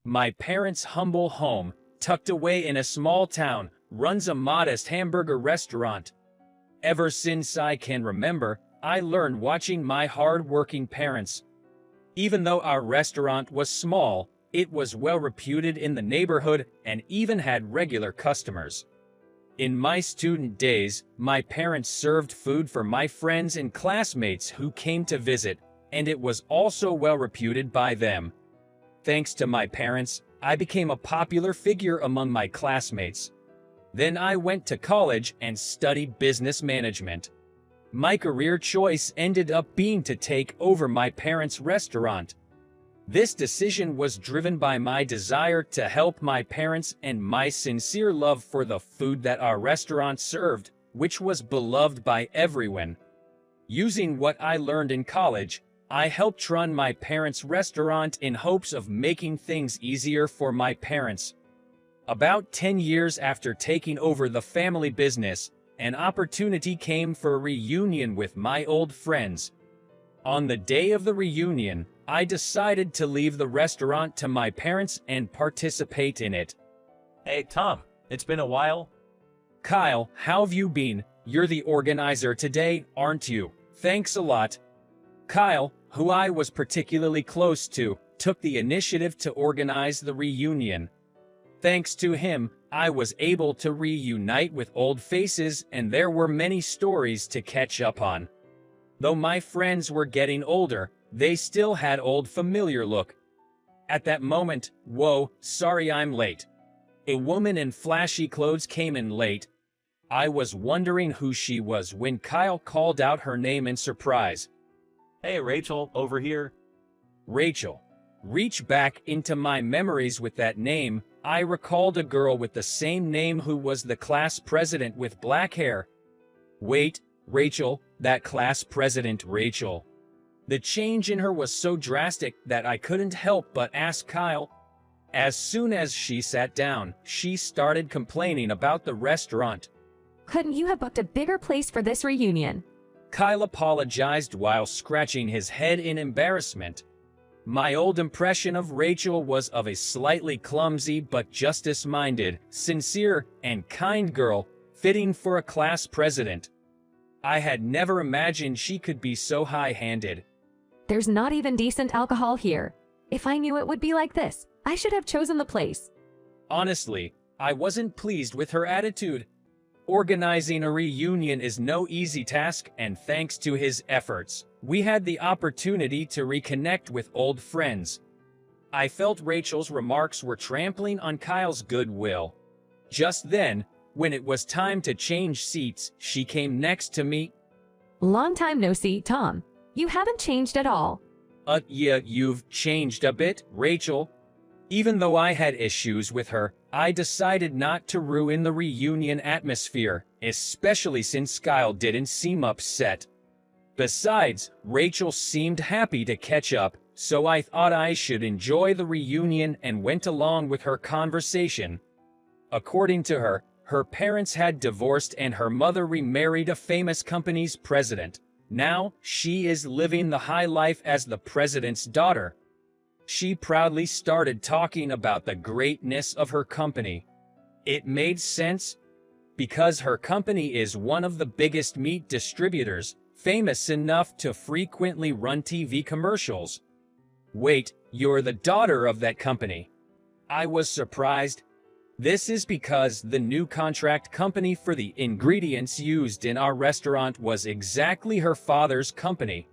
My parents' humble home, tucked away in a small town, runs a modest hamburger restaurant. Ever since I can remember, I learned watching my hard-working parents. Even though our restaurant was small, it was well reputed in the neighborhood and even had regular customers. In my student days, my parents served food for my friends and classmates who came to visit, and it was also well reputed by them. Thanks to my parents, I became a popular figure among my classmates. Then I went to college and studied business management. My career choice ended up being to take over my parents' restaurant. This decision was driven by my desire to help my parents and my sincere love for the food that our restaurant served, which was beloved by everyone. Using what I learned in college, I helped run my parents' restaurant in hopes of making things easier for my parents. About 10 years after taking over the family business, an opportunity came for a reunion with my old friends. On the day of the reunion, I decided to leave the restaurant to my parents and participate in it. Hey, Tom, it's been a while. Kyle, how have you been? You're the organizer today, aren't you? Thanks a lot. Kyle, who I was particularly close to, took the initiative to organize the reunion. Thanks to him, I was able to reunite with old faces, and there were many stories to catch up on. Though my friends were getting older, they still had old familiar look. At that moment, whoa, sorry I'm late. A woman in flashy clothes came in late. I was wondering who she was when Kyle called out her name in surprise. Hey, Rachel, over here. Rachel. Reach back into my memories with that name. I recalled a girl with the same name who was the class president with black hair. Wait, Rachel, that class president Rachel. The change in her was so drastic that I couldn't help but ask Kyle. As soon as she sat down, she started complaining about the restaurant. Couldn't you have booked a bigger place for this reunion? Kyle apologized while scratching his head in embarrassment. My old impression of Rachel was of a slightly clumsy but justice-minded, sincere, and kind girl, fitting for a class president. I had never imagined she could be so high-handed. There's not even decent alcohol here. If I knew it would be like this, I should have chosen the place. Honestly, I wasn't pleased with her attitude. Organizing a reunion is no easy task, and thanks to his efforts, we had the opportunity to reconnect with old friends. I felt Rachel's remarks were trampling on Kyle's goodwill. Just then, when it was time to change seats, she came next to me. Long time no see, Tom. You haven't changed at all. Yeah, you've changed a bit, Rachel. Even though I had issues with her, I decided not to ruin the reunion atmosphere, especially since Kyle didn't seem upset. Besides, Rachel seemed happy to catch up, so I thought I should enjoy the reunion and went along with her conversation. According to her, her parents had divorced and her mother remarried a famous company's president. Now, she is living the high life as the president's daughter. She proudly started talking about the greatness of her company. It made sense, because her company is one of the biggest meat distributors, famous enough to frequently run TV commercials. Wait, you're the daughter of that company? I was surprised. This is because the new contract company for the ingredients used in our restaurant was exactly her father's company.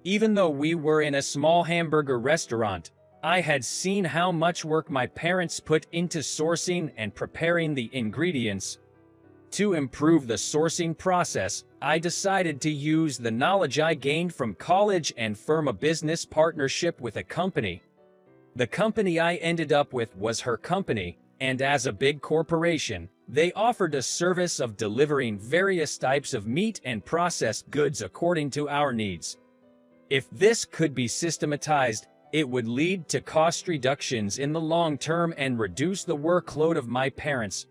Even though we were in a small hamburger restaurant, I had seen how much work my parents put into sourcing and preparing the ingredients. To improve the sourcing process, I decided to use the knowledge I gained from college and form a business partnership with a company. The company I ended up with was her company, and as a big corporation, they offered a service of delivering various types of meat and processed goods according to our needs. If this could be systematized, it would lead to cost reductions in the long term and reduce the workload of my parents.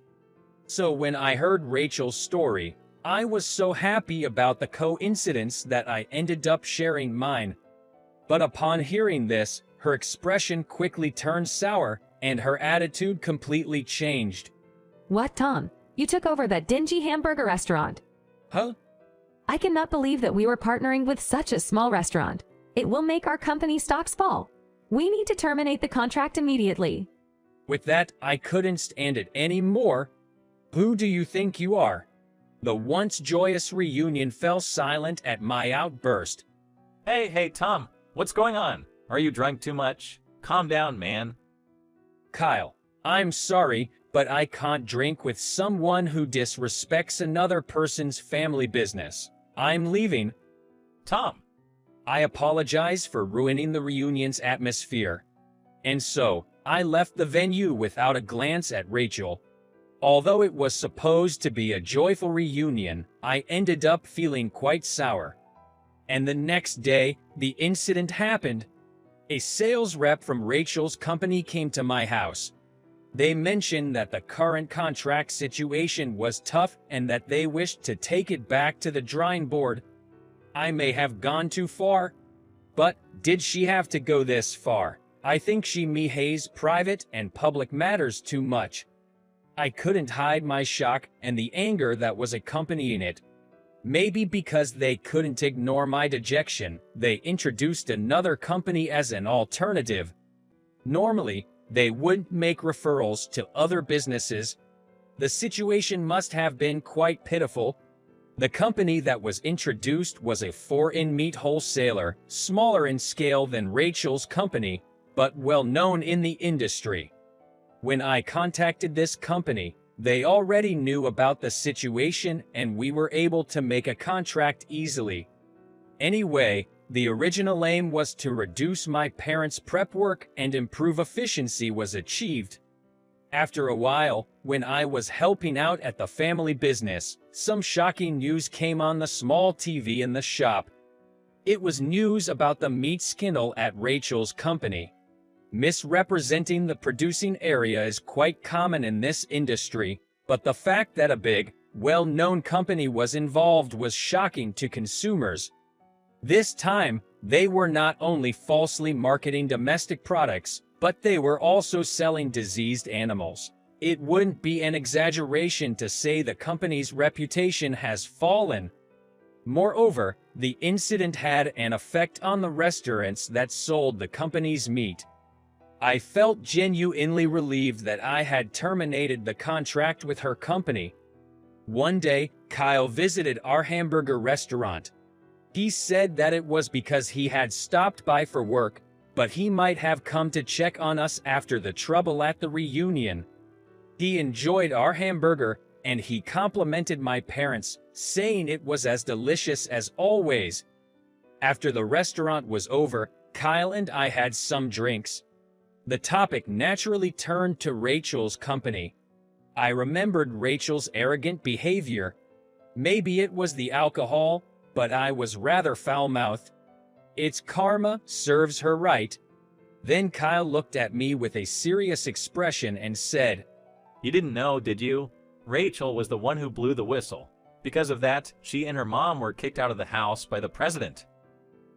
So when I heard Rachel's story, I was so happy about the coincidence that I ended up sharing mine. But upon hearing this, her expression quickly turned sour, and her attitude completely changed. What, Tom? You took over that dingy hamburger restaurant. Huh? I cannot believe that we were partnering with such a small restaurant. It will make our company stocks fall. We need to terminate the contract immediately. With that, I couldn't stand it anymore. Who do you think you are? The once joyous reunion fell silent at my outburst. Hey, Tom, what's going on? Are you drunk too much? Calm down, man. Kyle, I'm sorry, but I can't drink with someone who disrespects another person's family business. I'm leaving. Tom. I apologize for ruining the reunion's atmosphere. And so, I left the venue without a glance at Rachel. Although it was supposed to be a joyful reunion, I ended up feeling quite sour. And the next day, the incident happened. A sales rep from Rachel's company came to my house. They mentioned that the current contract situation was tough and that they wished to take it back to the drawing board. I may have gone too far, but did she have to go this far? I think she mishandles private and public matters too much. I couldn't hide my shock and the anger that was accompanying it. Maybe because they couldn't ignore my dejection, they introduced another company as an alternative. Normally, they wouldn't make referrals to other businesses. The situation must have been quite pitiful. The company that was introduced was a foreign meat wholesaler, smaller in scale than Rachel's company, but well known in the industry. When I contacted this company, they already knew about the situation and we were able to make a contract easily. Anyway, the original aim was to reduce my parents' prep work and improve efficiency was achieved. After a while, when I was helping out at the family business, some shocking news came on the small TV in the shop. It was news about the meat scandal at Rachel's company. Misrepresenting the producing area is quite common in this industry, but the fact that a big, well-known company was involved was shocking to consumers. This time, they were not only falsely marketing domestic products, but they were also selling diseased animals. It wouldn't be an exaggeration to say the company's reputation has fallen. Moreover, the incident had an effect on the restaurants that sold the company's meat. I felt genuinely relieved that I had terminated the contract with her company. One day, Kyle visited our hamburger restaurant. He said that it was because he had stopped by for work, but he might have come to check on us after the trouble at the reunion. He enjoyed our hamburger, and he complimented my parents, saying it was as delicious as always. After the restaurant was over, Kyle and I had some drinks. The topic naturally turned to Rachel's company. I remembered Rachel's arrogant behavior. Maybe it was the alcohol, but I was rather foul-mouthed. It's karma serves her right. Then Kyle looked at me with a serious expression and said, You didn't know, did you? Rachel was the one who blew the whistle. Because of that, she and her mom were kicked out of the house by the president.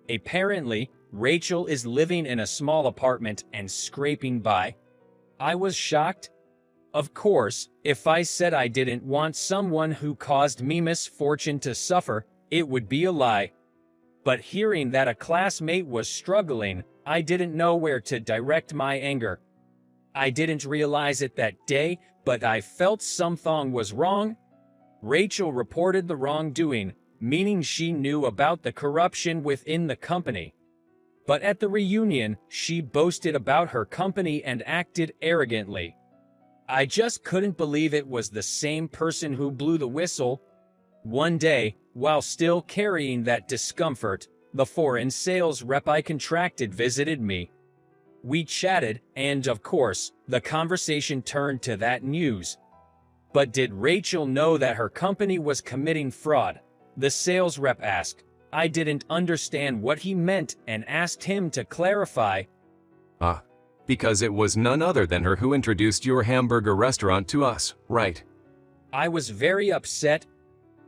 Apparently, Rachel is living in a small apartment and scraping by. I was shocked. Of course, if I said I didn't want someone who caused me misfortune to suffer, it would be a lie. But hearing that a classmate was struggling, I didn't know where to direct my anger. I didn't realize it that day, but I felt something was wrong. Rachel reported the wrongdoing, meaning she knew about the corruption within the company. But at the reunion, she boasted about her company and acted arrogantly. I just couldn't believe it was the same person who blew the whistle. One day, while still carrying that discomfort, the foreign sales rep I contracted visited me. We chatted, and of course, the conversation turned to that news. But did Rachel know that her company was committing fraud? The sales rep asked. I didn't understand what he meant and asked him to clarify. Because it was none other than her who introduced your hamburger restaurant to us, right? I was very upset.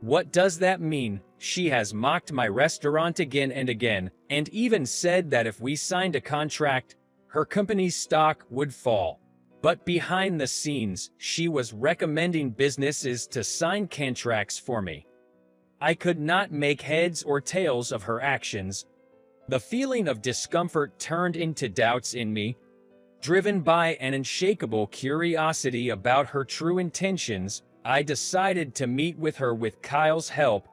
What does that mean? She has mocked my restaurant again and again, and even said that if we signed a contract, her company's stock would fall. But behind the scenes, she was recommending businesses to sign contracts for me. I could not make heads or tails of her actions. The feeling of discomfort turned into doubts in me. Driven by an unshakable curiosity about her true intentions, I decided to meet with her with Kyle's help.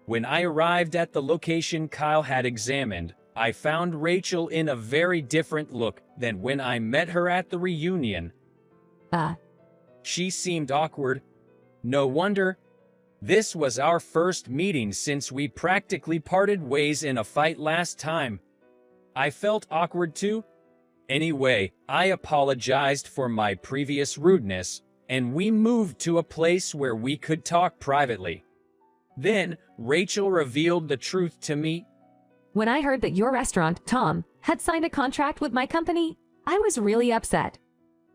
When I arrived at the location Kyle had examined, I found Rachel in a very different look than when I met her at the reunion. She seemed awkward. No wonder. This was our first meeting since we practically parted ways in a fight last time. I felt awkward too. Anyway, I apologized for my previous rudeness, and we moved to a place where we could talk privately. Then, Rachel revealed the truth to me. When I heard that your restaurant, Tom, had signed a contract with my company, I was really upset.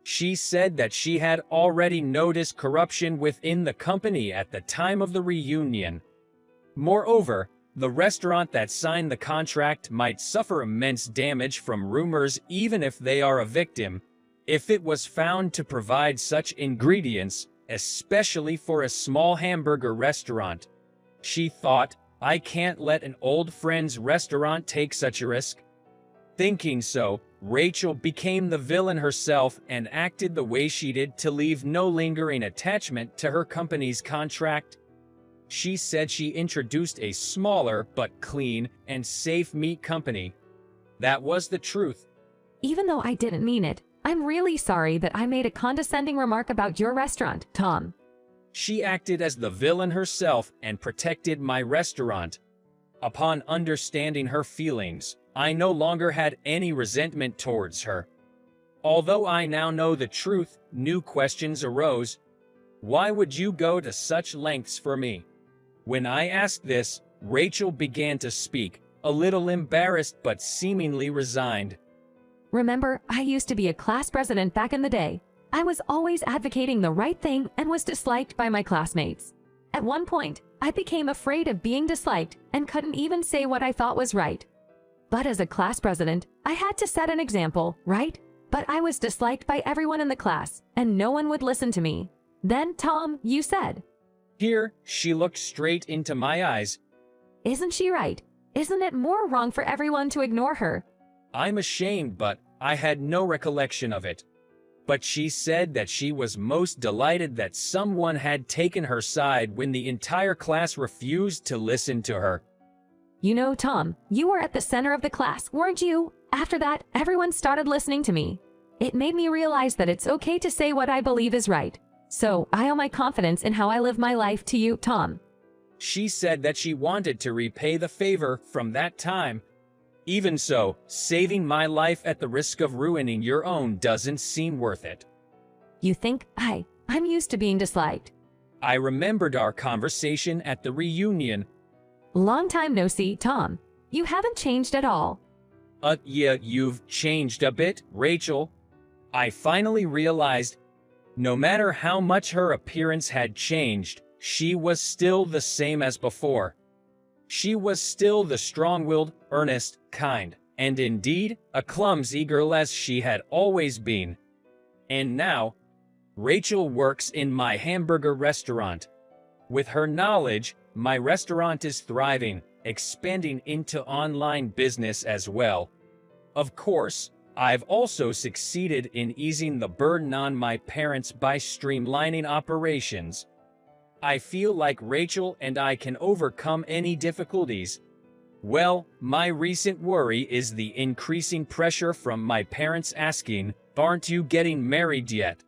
She said that she had already noticed corruption within the company at the time of the reunion. Moreover, the restaurant that signed the contract might suffer immense damage from rumors even if they are a victim, if it was found to provide such ingredients, especially for a small hamburger restaurant. She thought, I can't let an old friend's restaurant take such a risk. Thinking so, Rachel became the villain herself and acted the way she did to leave no lingering attachment to her company's contract. She said she introduced a smaller but clean and safe meat company. That was the truth. Even though I didn't mean it, I'm really sorry that I made a condescending remark about your restaurant, Tom. She acted as the villain herself and protected my restaurant. Upon understanding her feelings, I no longer had any resentment towards her. Although I now know the truth, new questions arose. Why would you go to such lengths for me? When I asked this, Rachel began to speak, a little embarrassed but seemingly resigned. Remember, I used to be a class president back in the day. I was always advocating the right thing and was disliked by my classmates. At one point, I became afraid of being disliked and couldn't even say what I thought was right. But as a class president, I had to set an example, right? But I was disliked by everyone in the class, and no one would listen to me. Then, Tom, you said. Here, she looked straight into my eyes. Isn't she right? Isn't it more wrong for everyone to ignore her? I'm ashamed, but I had no recollection of it. But she said that she was most delighted that someone had taken her side when the entire class refused to listen to her. You know, Tom, you were at the center of the class, weren't you? After that, everyone started listening to me. It made me realize that it's okay to say what I believe is right. So, I owe my confidence in how I live my life to you, Tom. She said that she wanted to repay the favor from that time. Even so, saving my life at the risk of ruining your own doesn't seem worth it. You think I'm used to being disliked. I remembered our conversation at the reunion. Long time no see, Tom. You haven't changed at all. Yeah, you've changed a bit, Rachel. I finally realized, no matter how much her appearance had changed, she was still the same as before. She was still the strong-willed, earnest, kind, and indeed, a clumsy girl as she had always been. And now, Rachel works in my hamburger restaurant. With her knowledge, my restaurant is thriving, expanding into online business as well. Of course, I've also succeeded in easing the burden on my parents by streamlining operations. I feel like Rachel and I can overcome any difficulties. Well, my recent worry is the increasing pressure from my parents asking, "Aren't you getting married yet?"